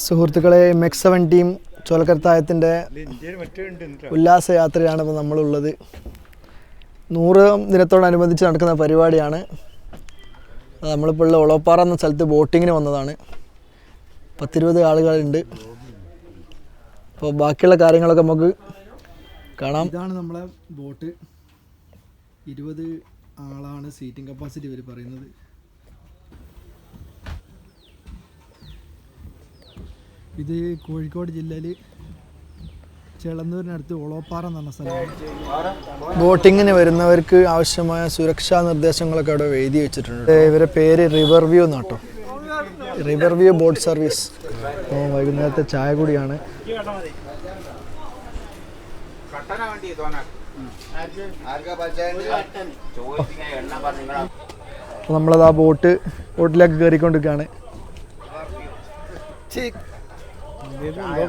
സുഹൃത്തുക്കളെ MEX7 team ചോലക്കരത്തായത്തിൻ്റെ ഉല്ലാസയാത്രയാണ് ഇപ്പോൾ നമ്മളുള്ളത്. 100 ദിനത്തോടനുബന്ധിച്ച് നടക്കുന്ന പരിപാടിയാണ്. നമ്മളിപ്പോൾ ഉള്ള ഒളോപ്പാറ എന്ന സ്ഥലത്ത് ബോട്ടിങ്ങിന് വന്നതാണ്. 10-20 ആളുകളുണ്ട്. അപ്പോൾ ബാക്കിയുള്ള കാര്യങ്ങളൊക്കെ നമുക്ക് കാണാം. ഇതാണ് നമ്മളെ ബോട്ട്. 20 ആളാണ് സീറ്റിംഗ് കപ്പാസിറ്റി ഇവർ പറയുന്നത്. ഇത് കോഴിക്കോട് ജില്ലയിൽ ചെളന്നൂരിനടുത്ത് ഒളോപ്പാറ എന്ന് പറഞ്ഞ സ്ഥലമാണ്. ബോട്ടിങ്ങിന് വരുന്നവർക്ക് ആവശ്യമായ സുരക്ഷാ നിർദ്ദേശങ്ങളൊക്കെ അവിടെ എഴുതി വെച്ചിട്ടുണ്ട്. ഇവരുടെ പേര് റിവർ വ്യൂ എന്നാട്ടോ, റിവർ വ്യൂ ബോട്ട് സർവീസ്. അപ്പോൾ വൈകുന്നേരത്തെ ചായ കൂടിയാണ്. അപ്പോൾ നമ്മളത് ആ ബോട്ടിലേക്ക് കയറിക്കൊണ്ടിരിക്കുകയാണ്.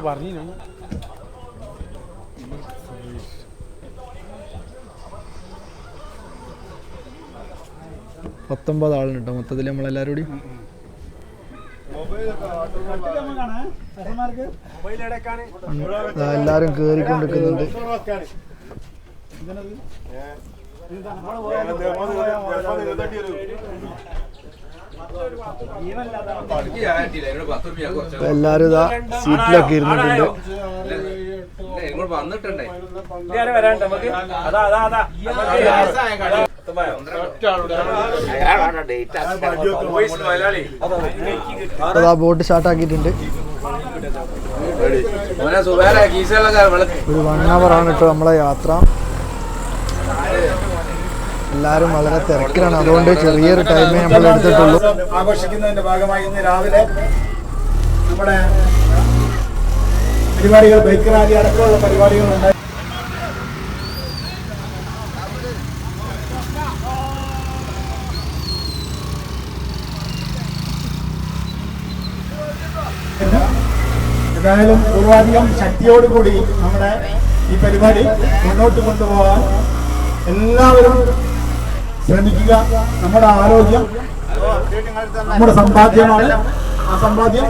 പറഞ്ഞു 19 ആളുണ്ട് കേട്ടോ മൊത്തത്തിൽ. നമ്മളെല്ലാവരും കൂടി എല്ലാവരും കേറിക്കൊണ്ടിരിക്കുന്നുണ്ട്. എല്ലാരും ഇതാ സീറ്റിലൊക്കെ ഇരുന്നിട്ടുണ്ട്. അതാ ബോട്ട് സ്റ്റാർട്ടാക്കിയിട്ടുണ്ട്. ഒരു 1 ഹവറാണ് കേട്ടോ നമ്മളെ യാത്ര. എല്ലാവരും വളരെ തിരക്കിലാണ്, അതുകൊണ്ട് ചെറിയൊരു ടൈമേ നമ്മൾ എടുത്തിട്ടുള്ളൂ. ആഘോഷിക്കുന്നതിന്റെ ഭാഗമായി ഇന്ന് രാവിലെ നമ്മുടെ പരിപാടികൾ, ബൈക്ക് റാലി അടക്കമുള്ള പരിപാടികളുണ്ടായി. ഏതായാലും പൂർവാധികം ശക്തിയോടുകൂടി നമ്മുടെ ഈ പരിപാടി മുന്നോട്ട് കൊണ്ടുപോകാൻ എല്ലാവരും ശ്രമിക്കുക. നമ്മുടെ ആരോഗ്യം നമ്മുടെ സമ്പാദ്യമാണ്. ആ സമ്പാദ്യം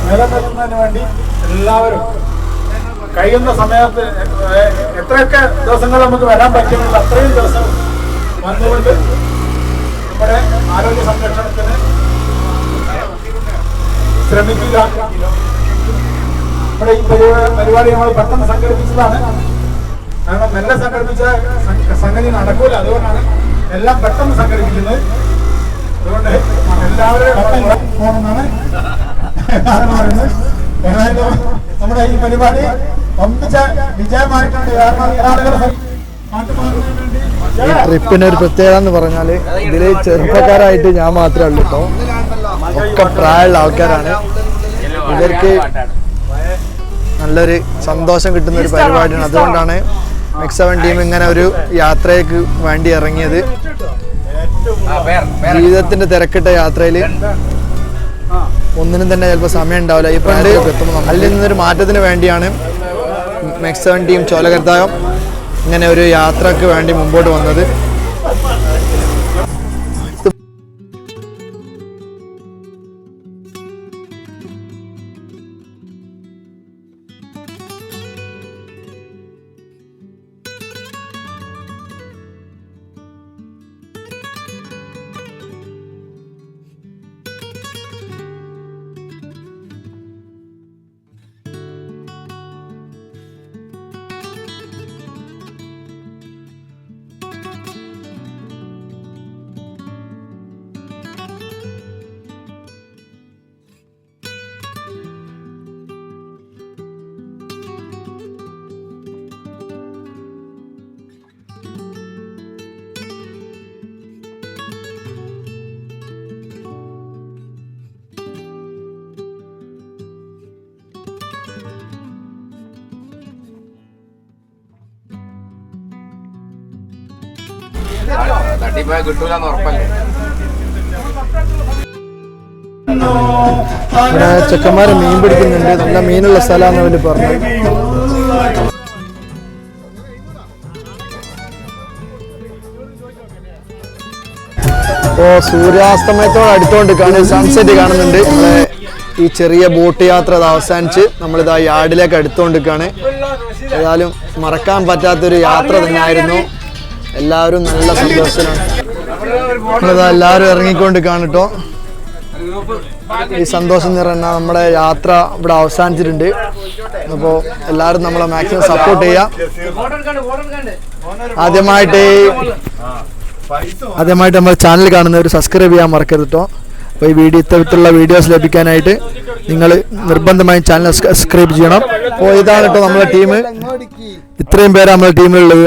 നിലനിർത്തുന്നതിന് വേണ്ടി എല്ലാവരും കഴിയുന്ന സമയത്ത് എത്രയൊക്കെ ദിവസങ്ങൾ നമുക്ക് വരാൻ പറ്റുമെങ്കിൽ അത്രയും ദിവസം വന്നുകൊണ്ട് നമ്മുടെ ആരോഗ്യ സംരക്ഷണത്തിന് ശ്രമിക്കുക. നമ്മുടെ ഈ പരിപാടി നമ്മൾ പെട്ടെന്ന് സംഘടിപ്പിച്ചതാണ്. കാരണം മെല്ലെ സംഘടിപ്പിച്ച സംഗതി നടക്കൂല, അതുകൊണ്ടാണ് എല്ലാം പെട്ടെന്ന് സംഘടിപ്പിക്കുന്നത്. അതുകൊണ്ട് എല്ലാവരും പോകണമെന്നാണ് പറയുന്നത്. ഏതായാലും നമ്മുടെ ഈ പരിപാടി ഒന്നിച്ച വിജയമായിട്ടുണ്ട്. കാരണം ഈ ആളുകൾ ഈ ട്രിപ്പിന് ഒരു പ്രത്യേകത എന്ന് പറഞ്ഞാൽ ഇതിൽ ചെറുപ്പക്കാരായിട്ട് ഞാൻ മാത്രമേ ഉള്ളൂ കേട്ടോ. ഒക്കെ പ്രായമുള്ള ആൾക്കാരാണ്. ഇവർക്ക് നല്ലൊരു സന്തോഷം കിട്ടുന്ന ഒരു പരിപാടിയാണ്. അതുകൊണ്ടാണ് MEX7 ടീം ഇങ്ങനെ ഒരു യാത്രയ്ക്ക് വേണ്ടി ഇറങ്ങിയത്. ജീവിതത്തിന്റെ തിരക്കിട്ട യാത്രയിൽ ഒന്നിനും തന്നെ ചിലപ്പോൾ സമയം ഉണ്ടാവില്ല. ഈ പ്രായത്തിലേക്ക് എത്തുമ്പോൾ അതിൽ നിന്നൊരു മാറ്റത്തിന് വേണ്ടിയാണ് MEX7 ടീം ചോലക്കരത്തായം ഇങ്ങനെ ഒരു യാത്രക്ക് വേണ്ടി മുമ്പോട്ട് വന്നത്. കിട്ടൂലെന്ന് ഉറപ്പല്ലേ. ഇവിടെ ചെക്കന്മാര് മീൻ പിടിക്കുന്നുണ്ട്. നല്ല മീനുള്ള സ്ഥലമാണെന്ന് അവർ പറഞ്ഞു. ഇപ്പോൾ സൂര്യാസ്തമയത്തോട് അടുത്തോണ്ട് സൺസെറ്റ് കാണുന്നുണ്ട്. നമ്മളെ ഈ ചെറിയ ബോട്ട് യാത്ര അത് അവസാനിച്ച് നമ്മളിതാ യാർഡിലേക്ക് അടുത്തുകൊണ്ടിരിക്കുകയാണ്. ഏതായാലും മറക്കാൻ പറ്റാത്തൊരു യാത്ര തന്നെയായിരുന്നു. എല്ലാവരും നല്ല സന്തോഷത്തിലാണ്. നമ്മളിതാ എല്ലാവരും ഇറങ്ങിക്കൊണ്ടിരിക്കുകയാണ് കേട്ടോ. ഈ സന്തോഷം നിറഞ്ഞ നമ്മുടെ യാത്ര ഇവിടെ അവസാനിച്ചിട്ടുണ്ട്. അപ്പോൾ എല്ലാവരും നമ്മളെ മാക്സിമം സപ്പോർട്ട് ചെയ്യാം. ആദ്യമായിട്ട് നമ്മുടെ ചാനൽ കാണുന്നവർ സബ്സ്ക്രൈബ് ചെയ്യാൻ മറക്കരുത് കേട്ടോ. അപ്പോൾ ഈ ഇത്തരത്തിലുള്ള വീഡിയോസ് ലഭിക്കാനായിട്ട് നിങ്ങൾ നിർബന്ധമായും ചാനൽ സബ്സ്ക്രൈബ് ചെയ്യണം. അപ്പോൾ ഇതാണ് കേട്ടോ നമ്മളെ ടീം. ഇത്രയും പേര് നമ്മളെ ടീമിലുള്ളത്.